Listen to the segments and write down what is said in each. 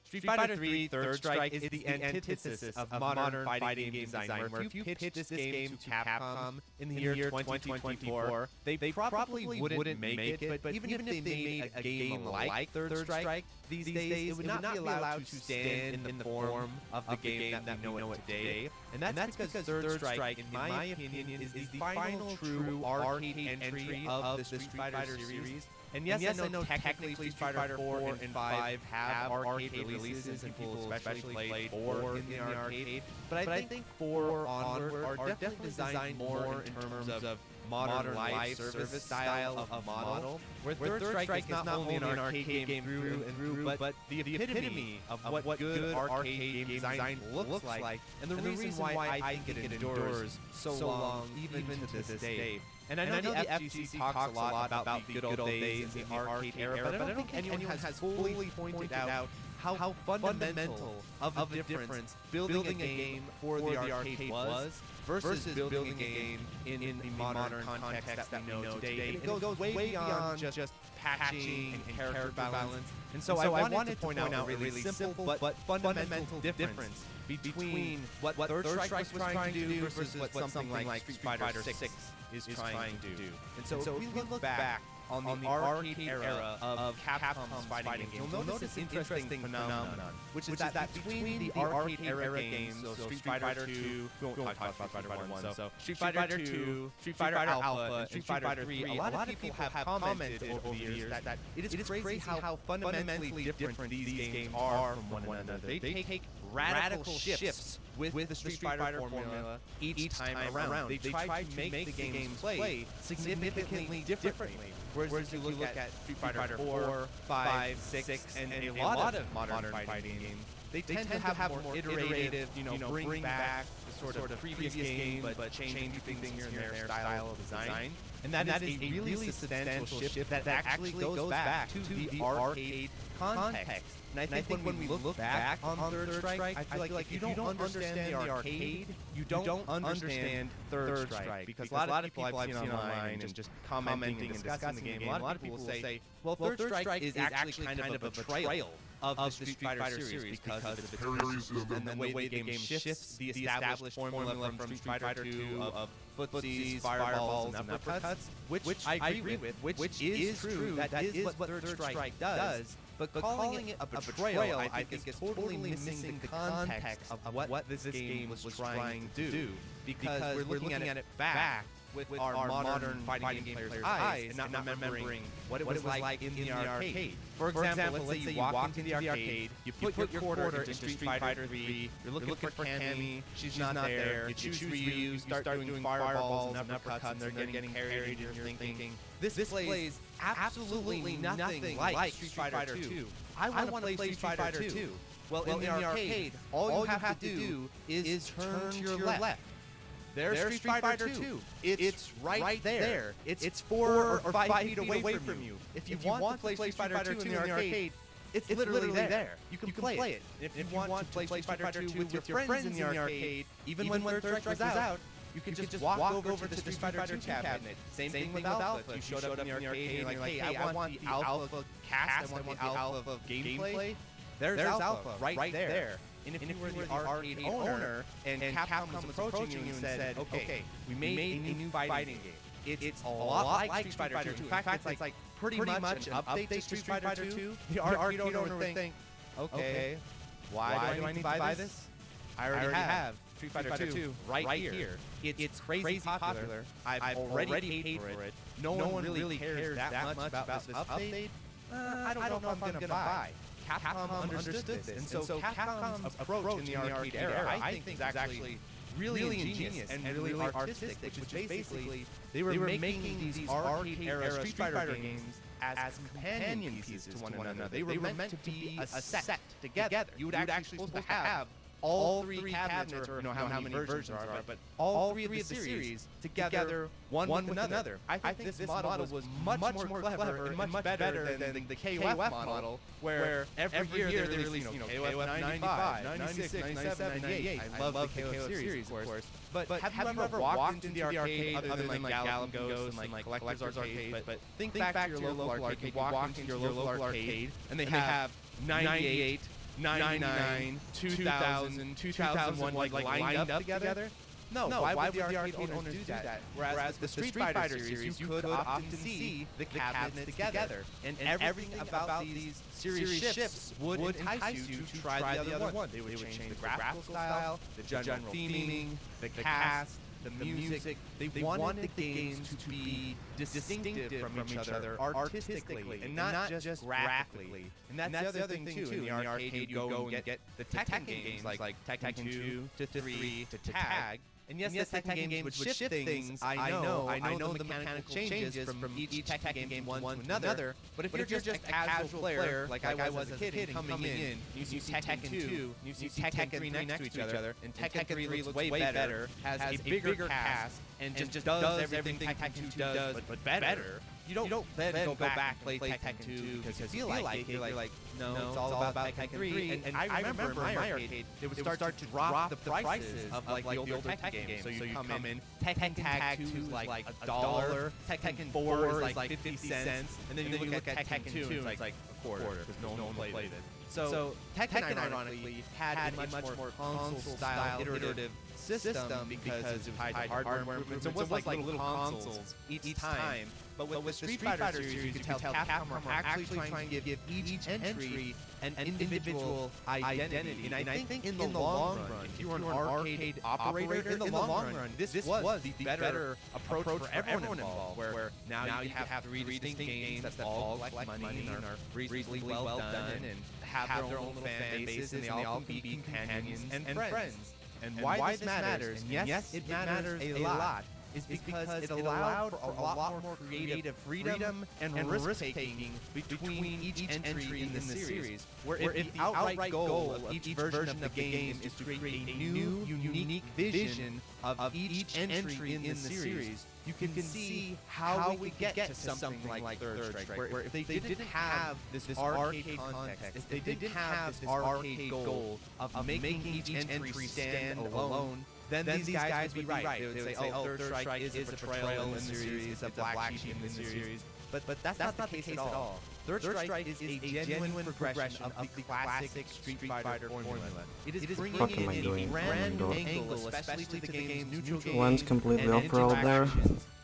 Street Fighter 3 Third Strike is the antithesis of modern fighting game design, where if you pitched this game to Capcom in the year 2024, they probably wouldn't make it, but even if they made a game like Third Strike these days, it would not be allowed to stand in the form of the game that we know it today. And that's because Third Strike, in my opinion, is the final true arcade entry of the Street Fighter series. And yes, I know technically Street Fighter 4 and 5 have arcade releases, and people especially play 4 in the arcade. But I think 4 onward are definitely designed more in terms of modern live service style of model, where Third Strike is not only an arcade game through and through, but the epitome of what good arcade game design looks like, and the reason why I think it endures so long, even to this day. And I know the FGC talks a lot about the good old days in the arcade era, but I don't think anyone has fully pointed out how fundamental of a difference building a game for the arcade was versus building a game in the modern context that we know today. And it goes way beyond just patching and character balance. And so I wanted to point out a really simple but fundamental difference between what Third Strike was trying to do versus what something like Street Fighter 6 is trying to do. And so if we look back on the arcade era of Capcom's fighting games, you'll notice an interesting phenomenon, which is that between the arcade era games, so Street Fighter 2, we won't talk about Street Fighter 1, so Street Fighter 2, Street Fighter Alpha, and Street Fighter 3, a lot of people have commented over the years that it is crazy how fundamentally different these games are from one another. They take radical shifts with the Street Fighter formula each time around. They try to make the games play significantly differently. Whereas if you look at Street Fighter 4, 5, 6, and a lot of modern fighting games, they tend to have more iterative, bring back the sort of previous game, but change things here and there, style of design. And that is a really substantial shift that actually goes back to the arcade context. And I think when we look back on Third Strike, I feel like if you don't understand the arcade, you don't understand Third Strike. Because a lot of people I've seen online and just commenting and discussing the game, a lot of people say, well, Third Strike is actually kind of a betrayal of the Street Fighter series because of its parries and the way the game shifts the established formula from Street Fighter 2 of footsies, fireballs, and uppercuts, which I agree with, which is true. That is what Third Strike does. But calling it a betrayal, I think, is totally missing the context of what this game was trying to do. Because we're looking at it back with our modern fighting game players' eyes and not remembering what it was like in the arcade. For example, let's say you walk into the arcade, you put your quarter into Street Fighter 3, you're looking for Cammy, she's not there, you choose Ryu, you start doing fireballs and uppercuts, and they're getting parried, and you're thinking, this plays absolutely nothing like Street Fighter 2. I want to play Street Fighter 2. Well, in the arcade, all you have to do is turn to your left. There's Street Fighter 2. It's right there. It's 4 or 5 feet away from you. If you want to play Street Fighter 2 in the arcade, it's literally there. You can play it. If you want to play Street Fighter 2 with your friends in the arcade, even when Third Strike was out, you can just walk over to the Street Fighter 2 cabinet. Same thing with Alpha. If you showed up in the arcade and you're like, hey, I want the Alpha cast, I want the Alpha gameplay, there's Alpha right there. And if you were the arcade owner and Capcom was approaching you and said, okay, we made a new fighting game. It's a lot like Street Fighter 2. In fact, it's like pretty much an update to Street Fighter 2. The arcade owner would think, okay, why do I need to buy this? I already have Street Fighter 2 right here. It's crazy popular. I've already paid for it. No one really cares that much about this update. I don't know if I'm going to buy. Capcom understood this, and so Capcom's approach in the arcade era, I think, is actually really ingenious and really artistic, which is basically they were making these arcade era Street Fighter games as companion pieces to one another. They were meant to be a set together. You would actually supposed to have all three cabinets, or how many versions there are, but all three of the series together, one with another. I think this model was much more clever and much better than the KOF model, where every year they release, KOF 95, 96, 97, 98. I love the KOF series, of course. But have you ever walked into the arcade other than like Gallum Ghost and like Collector's Arcade? But think back to your local arcade. You walk into your local arcade, and they have 98, 99, 2000, 2001 like lined up together? No, why would the arcade owners do that? Whereas with the Street Fighter series, you could often see the cabinets together. And everything about these series ships would entice you to try the other one. They would change the graphical style, the general theming, the cast, the music. They wanted the games to be distinctive from each other artistically and not just graphically. And that's the other thing too. In the arcade, you go and get the Tekken games like Tekken 2 to 3 to Tag. And yes, the Tekken games would shift things. I know the mechanical changes from each Tekken game one to another. But if you're just a casual player, like I was as a kid, coming in, you see Tekken 2, you see Tekken 3 next to each other, and Tekken 3 looks way better, has a bigger cast, and just does everything Tekken 2 does, but better. You don't then go back and play Tekken 2 because you feel like it. You're like, no, it's all about Tekken 3. And I remember in my arcade, they would start to drop the prices of like the older Tekken games. So you come in, Tekken Tag 2 is like $1, Tekken 4 is like 50 cents, and then you look at Tekken 2 and it's like a quarter because no one played it. So Tekken, ironically, had a much more console-style iterative system because it was tied to hardware improvements. So it was like little consoles each time. But with the Street Fighter series, you could tell Capcom were actually trying to give each entry an individual identity. And I think in the long run, if you were an arcade operator, in the long run, this was the better approach for everyone involved, where now you have three distinct games that all collect money and are reasonably well done and have their own little fan bases, and they all can be companions and friends. And why this matters, and yes, it matters a lot, is because it allowed for a lot more creative freedom and risk-taking between each entry in the series, where if the outright goal of each version of the game is to create a new, unique vision of each entry in the series, you can see how we get to something like Third Strike, where if they didn't have this arcade context, if they didn't have this arcade goal of making each entry stand alone, then these guys would be right. They would say, oh, Third Strike is a betrayal in the series, it's a black sheep in the series. But that's not the case at all. Third Strike is a genuine progression of the classic Street Fighter formula. It is bringing in a brand new angle, especially to the game's neutral games One's completely off-road there.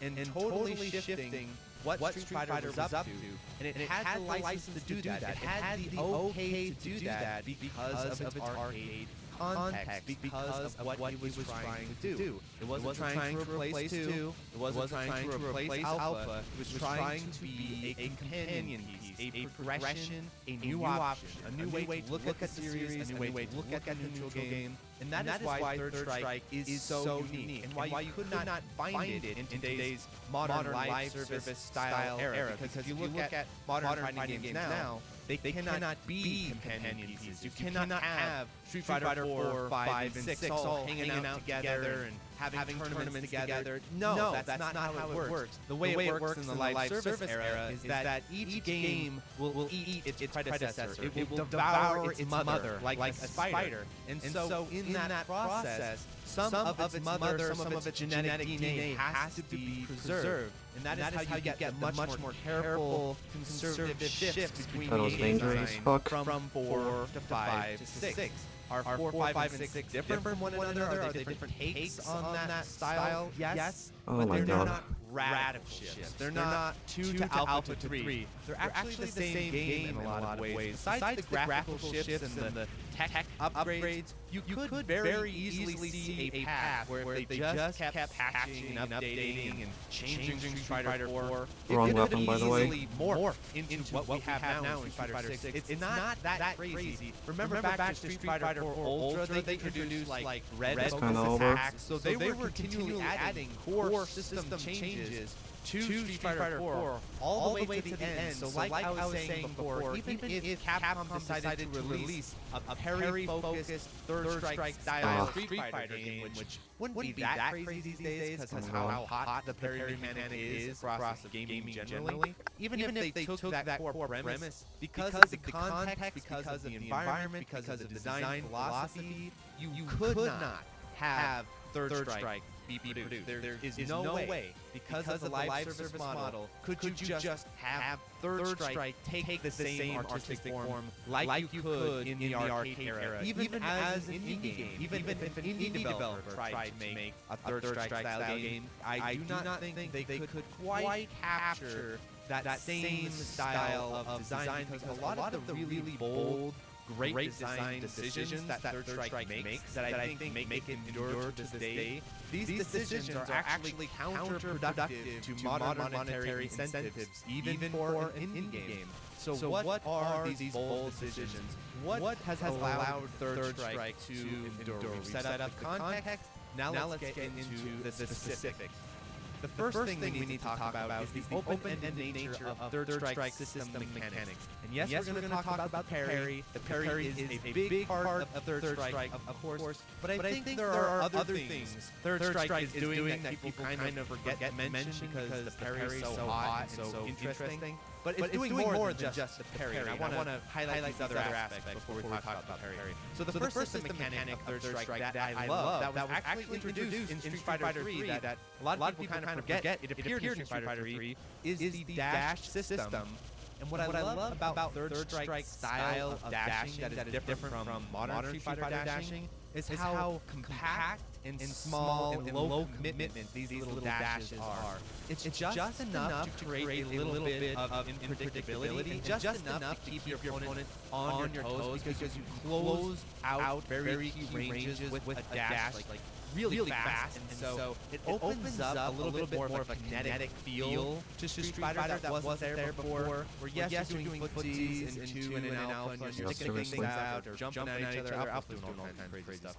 And totally shifting what Street Fighter was up to. And it had the license to do that. It had the okay to do that because of its arcade context, because of what it was trying to do. It wasn't trying to replace 2, it wasn't trying to replace Alpha, it was trying to be a companion piece, a progression, a new option, a new way to look at the series, a new way to look at the neutral game. And that is why Third Strike is so unique, and why you could not find it in today's modern live service style era. Because if you look at modern fighting games now, they cannot be companion pieces. You cannot have Street Fighter 4, 5, and 6 all hanging out together and having tournaments together. No, that's not how it works. The way it works in the live service era is that each game will eat its predecessor. It will devour its mother like a spider. And so in that process, some of its mother, some of its genetic DNA has to be preserved. And that is how you get the much more careful, conservative shift between game design from 4 to 5 to 6. Are 4, 5, and 6 different from one another? Are they different takes on that style? Yes. Oh my God. Not radical shifts. They're not 2 to Alpha to 3. They're actually the same game in a lot of ways. Besides the graphical shifts and the tech upgrades, you could very easily see a path where if they just kept patching and updating and changing Street Fighter 4, Wrong weapon, by the way. it could easily morph into what we have now in Street Fighter 6. It's not that crazy. Remember back to Street Fighter 4 Ultra, they introduced like red focus attacks, so they were continually adding core system changes to Street Fighter 4 all the way to the end. So like I was saying before, even if Capcom decided to release a parry-focused Third Strike style Street Fighter game, which wouldn't be that crazy these days because how hot the parry mechanic is across gaming generally, even if they took that core premise, because of the context, because of the environment, because of the design philosophy, you could not have Third Strike be produced. There is no way, because of the live service model, could you just have Third Strike take the same artistic form like you could in the arcade era, even as an indie game. Even if an indie developer tried to make a Third Strike style game, I do not think they could quite capture that same style of design, because a lot of the really bold, great design decisions that Third Strike makes that I think make it endure to this day, these decisions are actually counterproductive to modern monetary incentives, even for an indie game. So what are these bold decisions? What has allowed Third Strike to endure? We've set up the context, now let's get into the specifics. The first thing we need to talk about is the open-ended nature of Third Strike system mechanics. And yes, we're going to talk about parry. The parry is a big part of Third Strike, of course. But I think there are other things Third Strike is doing that people kind of forget to mention because the parry is so hot and so interesting. But it's doing more than just the parry. And I want to highlight these other aspects before we talk about parry. So the first system mechanic of Third Strike that I love, that was actually introduced in Street Fighter 3 that a lot of people kind of forget, it appeared in Street Fighter 3, is the dash system. And what I love about Third Strike's style of dashing that is different from modern Street Fighter dashing is how compact and small and low commitment these little dashes are. It's just enough to create a little bit of unpredictability, just enough to keep your opponent on your toes because you close out very key ranges with a dash like really fast, and so it opens up a little bit more of a kinetic feel to Street Fighter that wasn't there before, where yes, you're doing footsies and two and an alpha, and you're sticking things out, or jumping at each other, alpha doing all kinds of crazy stuff.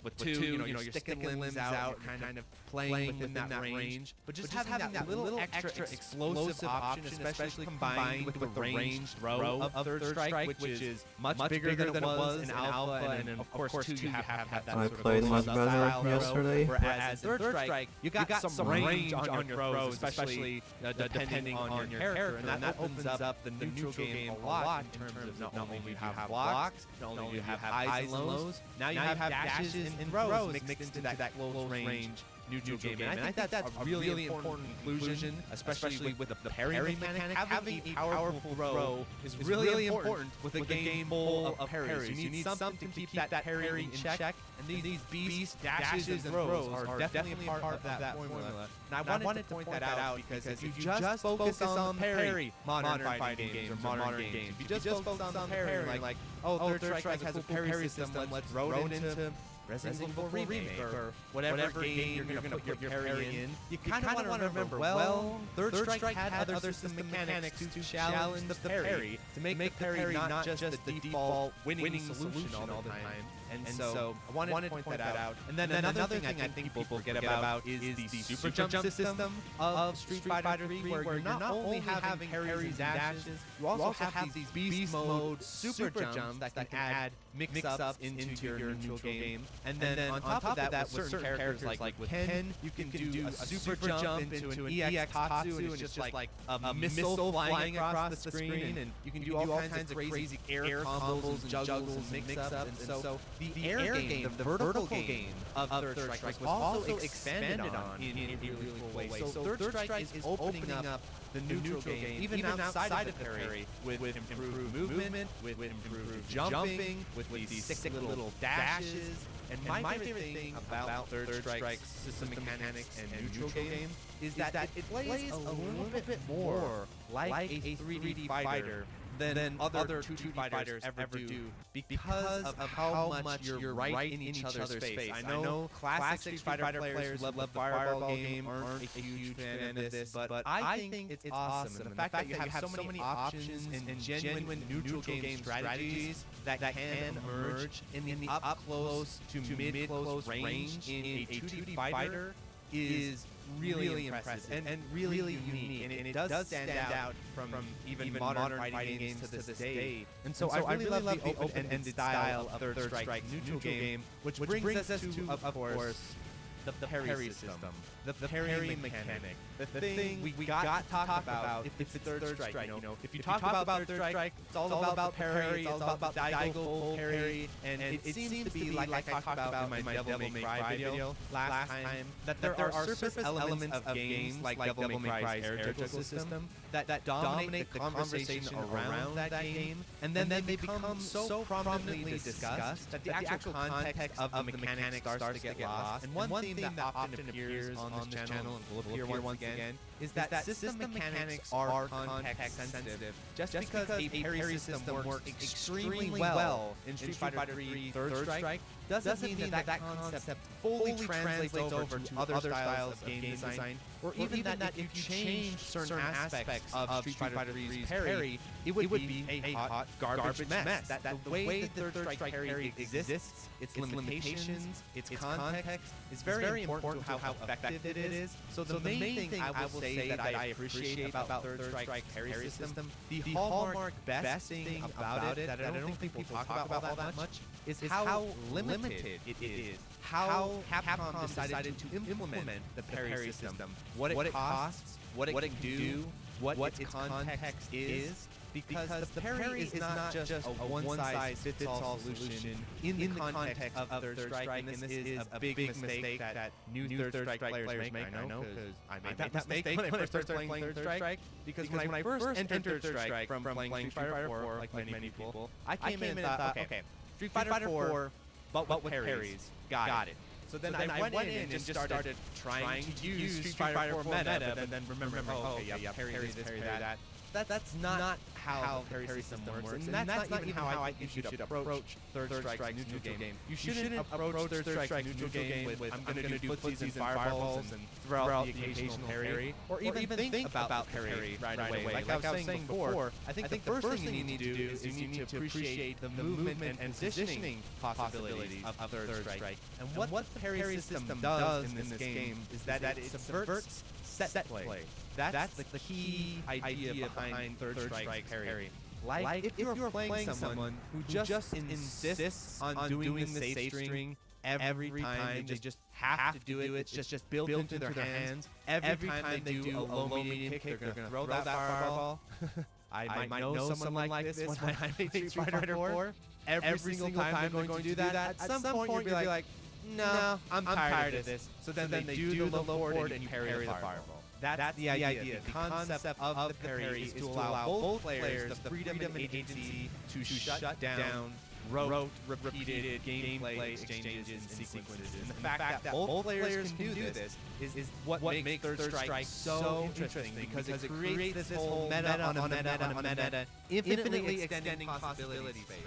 With two, you're sticking limbs out, you're kind of playing within that range, but just having that little extra explosive option, especially combined with the ranged throw of Third Strike, which is much bigger than it was in alpha, and then of course two, you have that I sort played of much better yesterday. Whereas Third Strike, you got some range on your throws, especially depending on your character, and that opens up the neutral game a lot in terms of not only do you have blocks, not only do you have highs and lows, now you have dashes and throws mixed into that close range neutral game. And I think that's a really important conclusion, especially with the parry mechanic. Having a powerful throw is really important with a game full of parries. You need something to keep that parry in check, and these beast dashes and throws are definitely a part of that formula. And I wanted to point that out because if you just focus on parry, modern fighting games or modern games, if you just focus on parry, like, oh, Third Strike has a parry system, let's throw it into Resident Evil Remake or whatever game you're going to put your parry in, you kind of want to remember, well, Third Strike had other system mechanics to challenge the parry, to make the parry not just the default winning solution all the time. And so I wanted to point that out. And then another thing I think people forget about is the super jump system of Street Fighter 3, where you're not only having parries and dashes, you also have these beast mode super jumps that can add mix-ups into your neutral game. And then on top of that, with certain characters like with Ken, you can do a super jump into an EX Tatsu, and it's just like a missile flying across the screen, and you can do all kinds of crazy air combos and juggles and mix-ups. And so the air game, the vertical game of Third Strike was also expanded on in a really cool way. So Third Strike is opening up the neutral game, even outside of the parry, with improved movement, with improved jumping, with these sick little dashes. And my favorite thing about Third Strike's system mechanics and neutral game is that it plays a little bit more like a 3D fighter than other 2D fighters ever do, because of how much you're right in each other's space. I know classic Street Fighter players who love the Fireball game aren't a huge fan of this, but I think it's awesome. And the fact that you have so many options and genuine neutral game strategies that can emerge in the up-close to mid-close range in a 2D fighter is really impressive and really unique, and it does stand out from even modern fighting games to this day. And so I really love the open-ended style of Third Strike neutral game, which brings us to, of course, the parry system, the parry mechanic, the thing we got to talk about if it's third strike. If you talk about third strike, it's all about the parry, it's all about the Daigo full parry, and it seems to be like I talked about in my Devil May Cry video last time, that there are surface elements of games like Devil May Cry's air juggle system that dominate the conversation around that game, and then they become so prominently discussed that the actual context of the mechanics starts to get lost. And one theme that often appears on this channel and will appear once again is that system mechanics are context sensitive. Just because a parry system works extremely well in Street Fighter 3 Third Strike doesn't mean that concept fully translates over to other styles of game design, or even that if you change certain aspects of Street Fighter 3's parry, it would be a hot garbage mess. That the way the Third Strike parry exists, its limitations, its context, is very important to how effective it is. So the main thing I will say that I appreciate about Third Strike parry system, the hallmark best thing about it that I don't think people talk about all that much, is how limited it is. How Capcom decided to implement the parry system, what it costs, what it can do, what its context is. Because the parry is not just a one-size-fits-all solution in the context of Third Strike, and this is a big mistake that new Third Strike players make. I know, because I made that mistake when I first started playing Third Strike. Because when I first entered Third Strike from playing Street Fighter 4, like many people, I came in and thought, okay, Street Fighter 4, but with parries, got it. So then I went in and just started trying to use Street Fighter 4 meta, but then remember, okay, yeah, parry this, parry that. That's not how the parry system works, and that's not even how I think you should approach Third Strike's neutral game. You shouldn't approach Third Strike's neutral game with I'm going to do footsies and fireballs and throw out the occasional parry, or even think about parry right away. Like I was saying before, I think the first thing you need to do is you need to appreciate the movement and positioning possibilities of Third Strike. And what the parry system does in this game is that it subverts set play. That's the key idea behind Third Strike parry. Like if you're playing someone who just insists on doing the safe string every time, they just have to do it, it's just built into their hands. Every time they do a low-medium kick, they're going to throw that fireball. I might know someone like this when I play Street Fighter 4. Every single time they're going to do that. At some point, you'll be like, no, I'm tired of this. So then they do the low forward and you parry the fireball. That's the idea. The concept of the parry is to allow both players the freedom and agency to shut down rote, repeated gameplay exchanges and sequences. And the fact that both players can do this is what makes Third Strike so interesting, because it creates this whole meta on a meta, infinitely extending possibility space.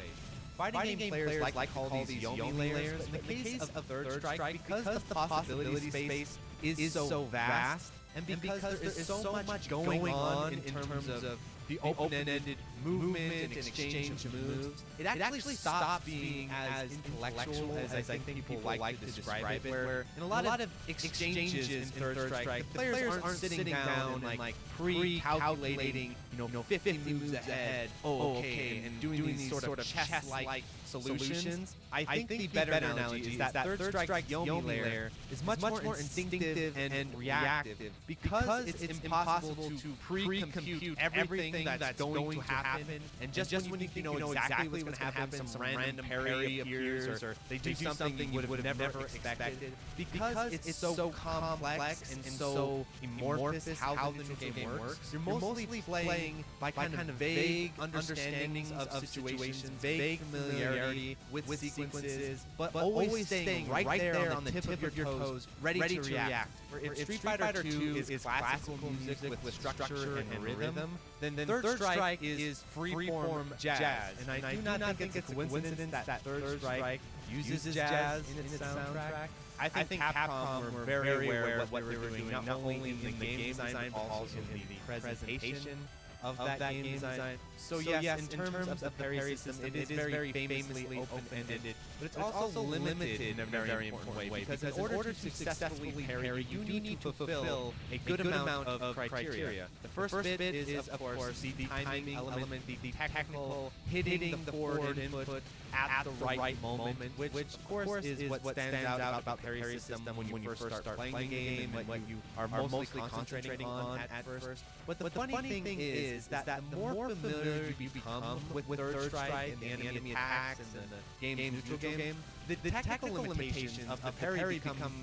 Fighting game players like to call these Yomi layers, but in the case of Third Strike, because the possibility space is so vast, and because there is so much going on in terms of the open-ended movement and exchange of moves, it actually stops being as intellectual as I think people like to describe it, where in a lot of exchanges in Third Strike, the players aren't sitting down and like pre-calculating 50 moves ahead, and doing these sort of chess-like solutions. I think the better analogy is that Third Strike's Yomi layer is much more instinctive and reactive, because it's impossible to pre-compute everything that's going to happen, and just when you think you know exactly what's going to happen, some random parry appears, or they do something you would have never expected. Because it's so complex and so amorphous how the neutral game works, you're mostly playing by kind of vague understandings of situations, vague familiarity with sequences, but always staying right there on the tip of your toes, ready to react. If Street Fighter 2 is classical music with structure and rhythm, then Third Strike is freeform jazz. And I do not think it's a coincidence that Third Strike uses jazz in its soundtrack. I think Capcom were very aware of what they were doing, not only in the game design, but also in the presentation of that game design. So yes, in terms of the parry system, it is very famously open-ended, but it's also limited in a very important way, because in order to successfully parry, you need to fulfill a good amount of criteria. The first bit is, of course, the timing element, the technical hitting the forward input at the right moment, which of course is what stands out about the parry system when you first start playing the game and what you are mostly concentrating on at first. But the funny thing is that the more familiar you become with third strike and the enemy attacks and the game's neutral game, the technical limitations of the parry become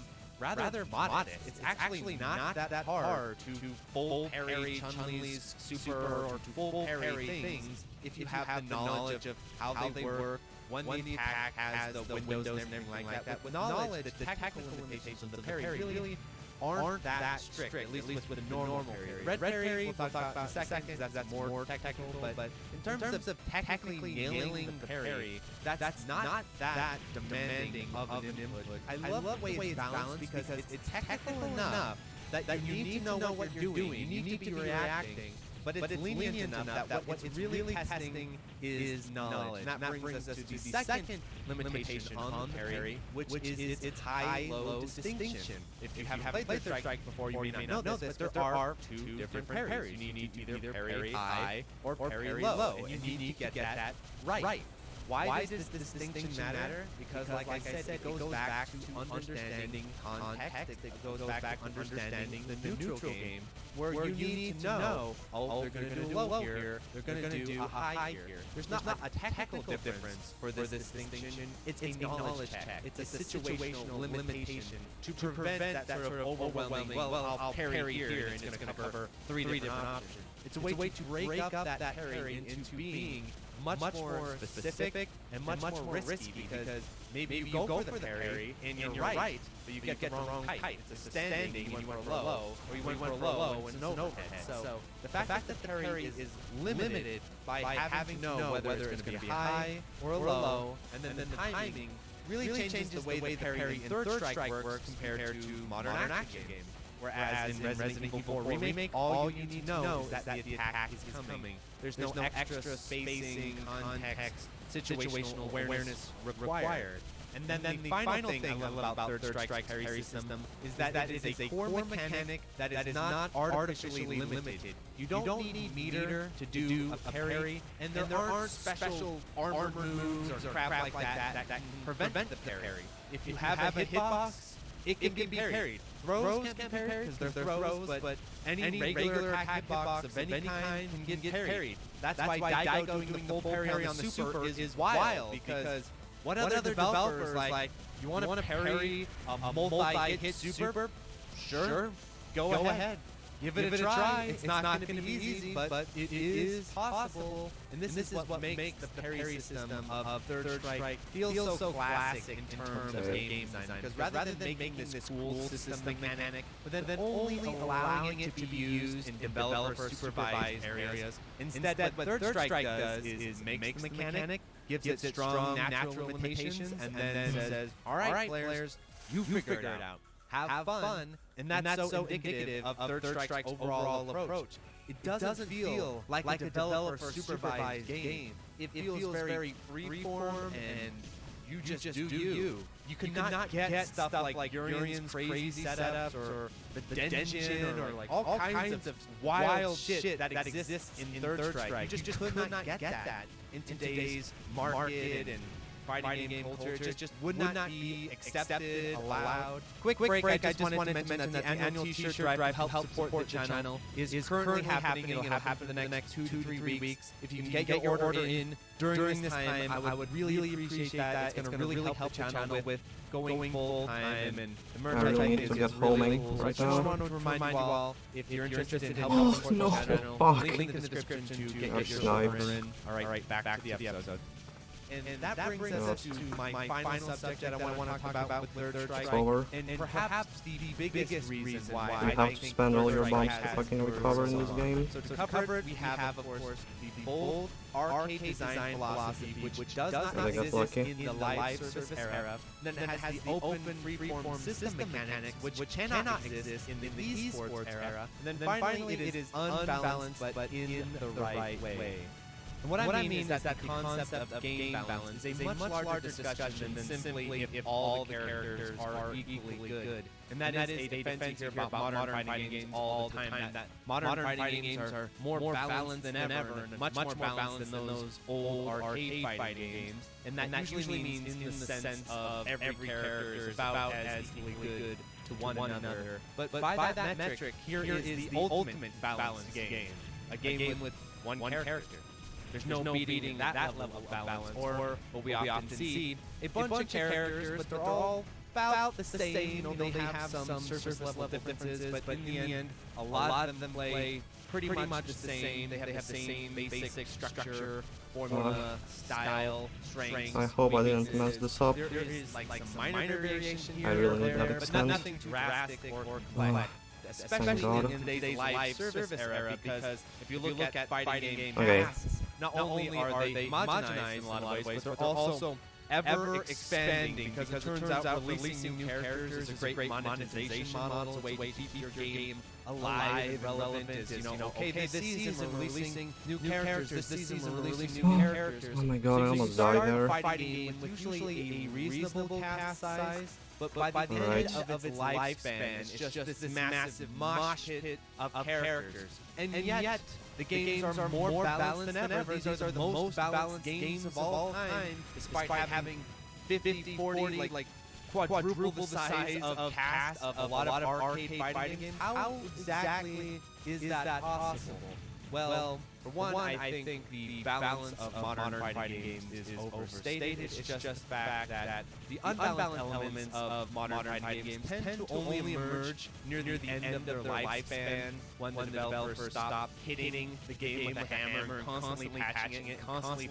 rather modest. It's actually not that hard to full parry Chun-Li's super or to full parry things if you have the knowledge of how they work, when the attack has the windows and everything like that. With knowledge that the technical limitations of the parry really aren't that strict, at least with the normal parry. Red parry, we'll talk about in a second, because that's more technical, but in terms of technically nailing the parry, that's not that demanding of an input. I love the way it's balanced, because it's technical enough that you need to know what you're doing, you need to be reacting, but it's lenient enough that what it's really testing is knowledge. And that brings us to the second limitation on the parry, which is its high-low distinction. If you haven't played third strike before, you may not know this, but there are two different parries. You need to either parry high or parry low, and you need to get that right. Why does this distinction matter? Because like I said, it goes back to understanding context, it goes back to understanding the neutral game, where you need to know, oh, they're going to do a low here, they're going to do a high here. There's not a technical difference for this distinction, it's a knowledge check. It's a situational limitation to prevent that sort of overwhelming, well, I'll parry here and it's going to cover three different options. It's a way to break up that parry into being much more specific and much more risky, because maybe you go for the parry and you're right, but you get the wrong height. It's a standing, you went for a low, or you went for a low and it's an overhead. So the fact that the parry is limited by having to know whether it's going to be a high or a low, and then the timing really changes the way the parry in third strike works compared to modern action games. Whereas in Resident Evil 4 Remake, all you need to know is that the attack is coming. There's no extra spacing, context, situational awareness required. And then the final thing I love about third strike parry system is that it is a core mechanic that is not artificially limited. You don't need meter to do a parry, and there aren't special armor moves or crap like that can prevent the parry. If you have a hitbox, it can be parried. Throws can't be parried because they're throws, but any regular attack hitbox of any kind can get parried. That's why Daigo doing the full parry on the super is wild, because what other developers like, you want to parry a multi-hit super? Sure, go ahead. Give it a try. It's not going to be easy, but it is possible. And this is what makes the parry system of Third Strike feel so classic in terms of game design. Because rather than making this cool system mechanic, but then only allowing it to be used in developer-supervised areas, instead what Third Strike does is makes the mechanic, gives it strong natural limitations, and then says, all right, players, you figure it out. Have fun, and that's so indicative of Third Strike's overall approach. It doesn't feel like a developer-supervised game. It feels very freeform, and you just do you. You could not get stuff like Urian's crazy setups or the dungeon or like all kinds of wild shit that exists in Third Strike. You just could not get that in today's market and fighting game culture. It just would not be accepted, allowed. Quick break, I just wanted to mention that the annual t-shirt drive to help support the channel is currently happening. It'll happen in the next 2 to 3 weeks. If you can get your order in during this time, I would really appreciate that. It's going to really help the channel with going full time, and the merchandise is really cool. So I just want to remind you all, if you're interested in helping support the channel, link in the description to get your order in. All right, back to the episode. And that brings us to my final subject that I want to talk about with Third Strike. And perhaps the biggest reason why you have to spend all your bombs to fucking recover in this game. So to cover it, we have, of course, the bold arcade design philosophy, which does not exist in the live service era. Then it has the open freeform system mechanics, which cannot exist in the esports era. And then finally, it is unbalanced, but in the right way. And what I mean is that the concept of game balance is a much larger discussion than simply if all the characters are equally good. And that is a defense here about modern fighting games all the time, that modern fighting games are more balanced than ever, and much more balanced than those old arcade fighting games. And that usually means in the sense of every character is about as equally good to one another. But by that metric, here is the ultimate balanced game. A game with one character. There's no beating that level of balance, or what we often see, a bunch of characters, but they're all about the same. You know, they have some surface level differences, but in the end, a lot of them play pretty much the same. They have the same basic structure, formula, style, strength. I hope I didn't mess this up. There is like some minor variation here, I really need that but extend. nothing too drastic or complex. Especially in today's live service era, because if you look at fighting game tasks, not only are they homogenized in a lot of ways, but they're also ever expanding, because it turns out releasing new characters is a great monetization model. It's a way to keep your game alive, relevant. You know, okay, this season we're releasing new characters. This season we're releasing new characters. Oh my god, I almost died there. Fighting game with usually a reasonable cast size. But by the end of its lifespan, it's just this massive mosh pit of characters. And yet, the games are more balanced than ever. These are the most balanced games of all time, despite having 50, 40, like quadruple the size of cast of a lot of arcade fighting games. How exactly is that possible? Well, for one, I think the balance of modern fighting games is overstated. It's just the fact that the unbalanced elements of modern fighting games tend to only emerge near the end of their lifespan, when the developers stop hitting the game with a hammer and constantly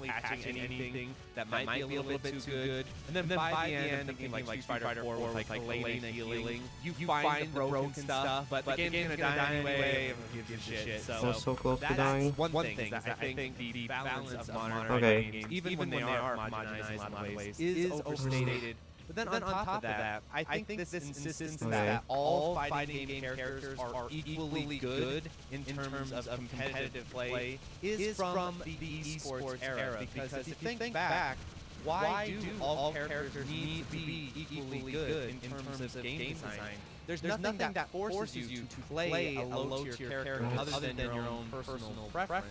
patching anything that might be a little bit too good. And then by the end, thinking like Street Fighter 4 with like Raiden healing, you find the broken stuff, but the game's gonna die anyway. Give you shit. I was so close to dying. One thing is that I think the balance of modern fighting games, even when they are homogenized in a lot of ways, is overstated. But then on top of that, I think this insistence that all fighting game characters are equally good in terms of competitive play is from the esports era. Because if you think back, why do all characters need to be equally good in terms of game design? There's nothing that forces you to play a low-tier character other than your own personal preference.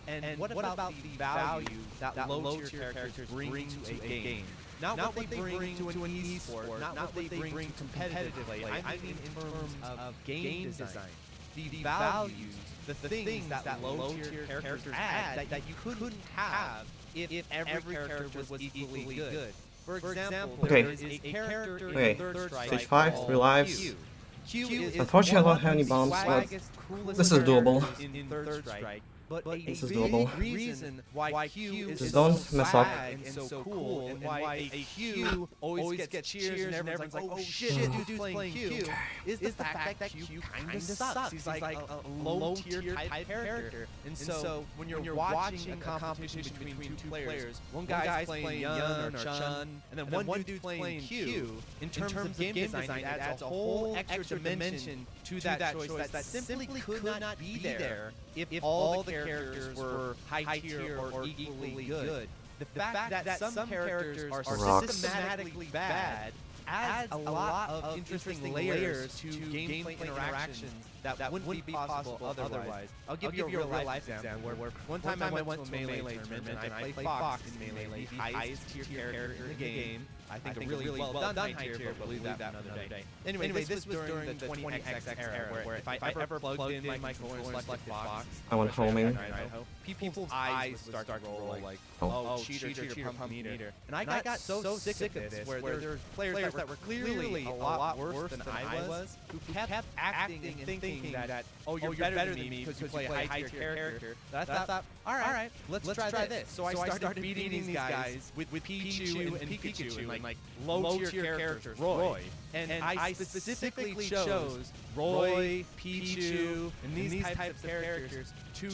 And what about the value that low-tier characters bring to a game? Not what they bring to an esport, not what they bring competitively. I mean in terms of game design. The values, the things that low-tier characters add that you couldn't have if every character was equally good. For example, there is a character in Third Strike Stage 5, 3 lives. Q is Unfortunately, I don't have any bombs, but this is doable. In Third Strike. But this is doable. Reason why Q is Just don't mess up. and so cool, and why a Q always gets cheers, and everyone's like, oh shit, dude's playing Q, is the fact that Q kind of sucks. He's like a low-tier type character. And so when you're watching a competition between two players, one guy's playing Yun or Chun, and then one dude's playing Q, in terms of game design, it adds a whole extra dimension to that choice that simply could not be there if all the characters were high tier or equally good. The fact that some characters are systematically bad adds a lot of interesting layers to gameplay interactions that wouldn't be possible otherwise. I'll give you a real life example where one time I went to a Melee tournament and I played Fox in Melee, the highest tier character in the game. I think a really well done high tier, but we'll leave that for another day. Anyway, this was during the 20XX era, where if I ever plugged in my controller and selected Fox, I went homing. people's eyes would start to roll like, oh, cheater, pump meter. And I got so sick of this, where there's players that were clearly a lot worse than I was, who kept acting and thinking that, oh, you're better than me because you play a high tier character. That I thought, all right, let's try this. So I started beating these guys with Pichu and Pikachu, and like low-tier characters, Roy. And I specifically chose Roy, Pichu, and these types of characters to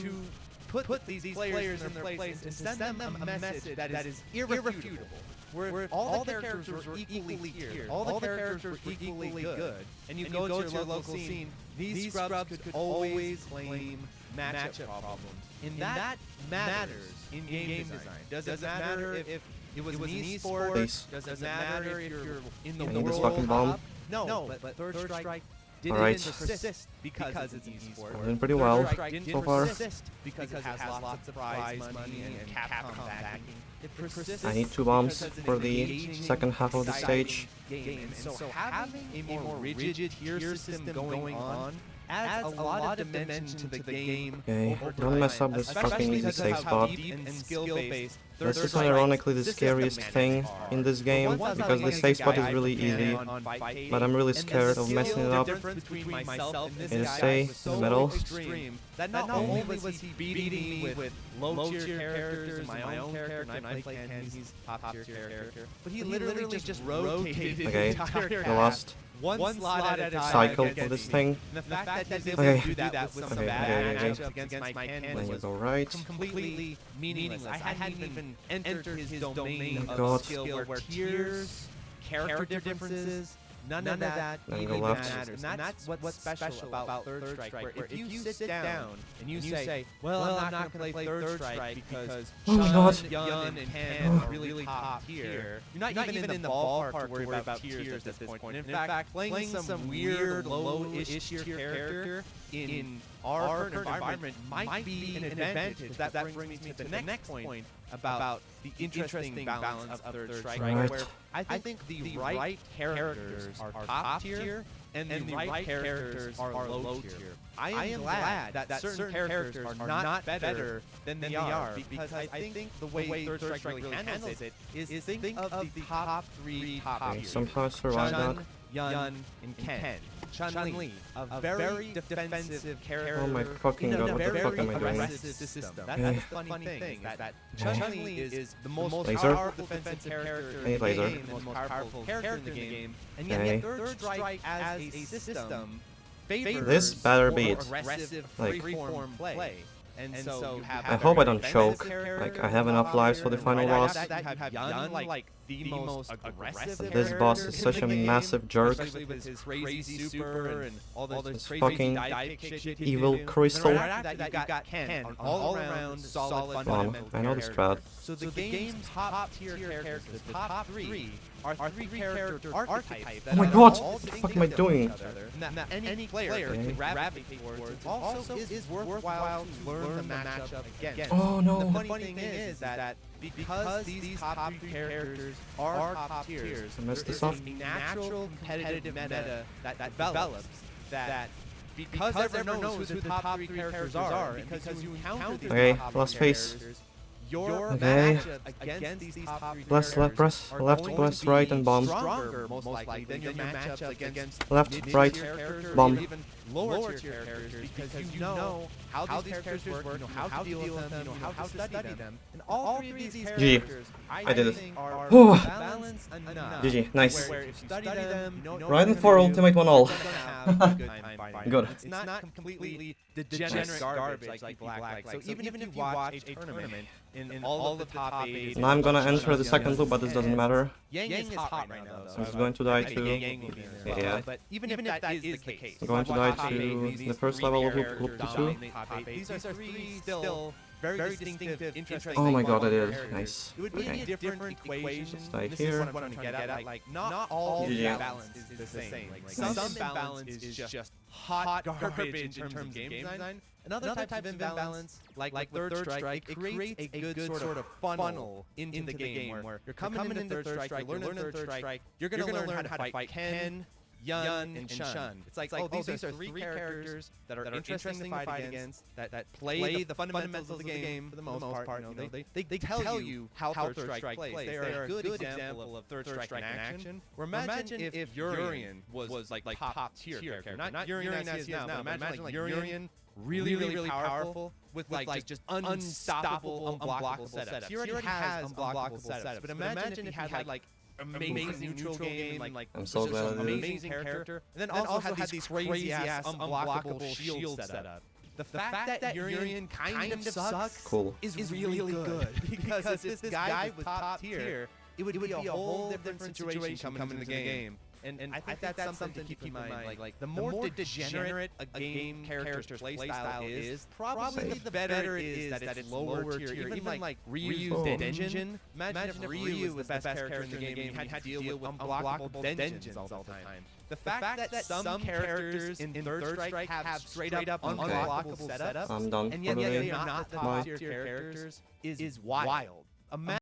put these players in their place and send them a message that is irrefutable. Where all the characters were equally geared, all the characters were equally good, and you go to your local scene, these scrubs could always claim matchup problems. And that matters in game design. Does it matter if it was an e-sport? Does it matter if you're in the I need this World fucking bomb. Cup? No, but Third Strike didn't Alright. persist because it's an e-sport. Doing pretty well Third Strike didn't so far. persist because it has lots of prize money and Capcom backing. It persists I need 2 bombs because it's an for the engaging, second half of the stage. game. And so having a more rigid tier system going on adds a lot of dimension to the game. Okay, over don't time, mess up this especially fucking easy because of save how spot. deep and skill-based This Third is Strike ironically the system scariest thing are. in this game, Once I was because the playing save against a spot guy is really I easy, on Fight but I'm really and the scared of skill messing it up. difference between myself and this It is guy stay was in the so middle. extreme that not only was he beating me with low-tier characters and my own character, and I play Ken, he's top-tier character, but he literally just rotated Okay, the entire the cast last one slot at a time cycle against of this me. thing. And the fact that he's able Okay. to do that with some Okay, bad okay. matchups against my Ken Then you was go right. completely meaningless. I hadn't even entered his domain God. of skill where tiers, character differences, none of that Then even go left. matters. And that's what's special about Third Strike, where if you sit down and you say, well, I'm not going to play Third Strike because Oh my God. Yun, and Ken are really top tier, you're not even in the ballpark to worry about tiers at this point. And in fact, playing some weird low-ish tier character in our current environment might be an advantage, because that brings me to the next point about the interesting balance of Third Strike, Right. where I think the right characters are top tier and the right characters are low tier. I am glad that certain characters are not better than they are, because I think the way Third Strike really handles it is think of the top 3 top tiers. Somehow survive that. Yun, and Ken. Chun-Li, a very defensive character Oh my fucking in God, a what the very fuck am I doing? aggressive system. That's the funny thing, is that Chun-Li is the most Laser? powerful defensive character Hey, in the laser. game, the most powerful character in the game, and Okay. yet Third Strike as a system favors This better more be it. aggressive Like- freeform play. And so you have I hope I don't choke. Like, I have enough lives for the final boss. You have Yun, like the most aggressive This boss is character such in a the game, massive jerk. especially with his crazy super and all this This crazy fucking dive kick shit he evil can do. crystal. And right after that, you got Ken, an all-around solid fundamental I know this character. strat. So the game's top-tier characters, the top 3, are 3 character archetypes that Oh my are God, all what the distinct fuck am I from doing? each other, and that any player Okay. can gravitate towards. It also is worthwhile to learn the matchup against. Oh no. The funny thing is that because these top 3 characters are top tiers, I messed there this is up. a natural competitive meta that develops that because everyone knows who the top 3 characters are, and because you encounter these Okay, top last 3 phase. characters, your Okay. matchup against these top 3 Press left, characters press are left, going press to right, be and bomb. stronger, most likely, than your matchup against Left, mid-tier right, characters bomb. or even lower tier characters, because you know how these characters work, you know how to deal with them, you know how to study them. And all 3 of these characters, I did it. think, are Whew. balanced enough. GG, nice. Where if you study them, you know what Raiden you're 4 gonna do, Ultimate 1-all. you're gonna have a good time fighting. Good. It's not completely degenerate garbage like people act like. So even if you watch a tournament in all the top 8, Now I'm gonna enter the second loop, but this doesn't matter. Yang is hot right now, I'm just going to die I think to... Yang will be there as well. Yeah. But even if that is the case, I'm going to die to the first level of characters loop 2. dominate top 8. These are 3 still very distinctive, interesting. Oh my God, I did it. characters. Nice. It would be Okay. a different equation. Stay This here. is what I'm trying to get at. Like, not all Yeah. imbalance is the same. Like, some imbalance is just hot garbage in terms of game design. Another type of imbalance, like Third Strike, it creates a good sort of funnel into the game where you're coming into Third Strike, you're learning Third Strike, you're going to learn how to fight Ken, Yun, and Shun. It's like, oh, these are 3 characters that are interesting to fight against, that play the fundamentals of the game for the most part. You know, they tell you how Third Strike plays. They are a good example of Third Strike in action. Where imagine if Urien was like top tier character. Not Urien as he is now, but imagine like Urien really powerful with like just unstoppable, unblockable setups. He already has unblockable setups, but imagine if he had like amazing neutral game and like I'm so glad I did it. amazing character, and then also had these crazy ass unblockable shield setup. The fact that Urian kind of sucks Cool. is really good. Because if this guy was top tier, it would be a whole different situation coming into the game. And I think that's something to keep in mind. Like the more degenerate a game character's playstyle is, probably the better it is that it's lower tier. Even like Ryu's dungeon. Imagine if Ryu was the best character in the game and he had to deal with unblockable dungeons all the time. The fact that some characters in Third Strike have straight up unblockable setups, I'm done and for yet today. they are not top tier characters, is wild. Imagine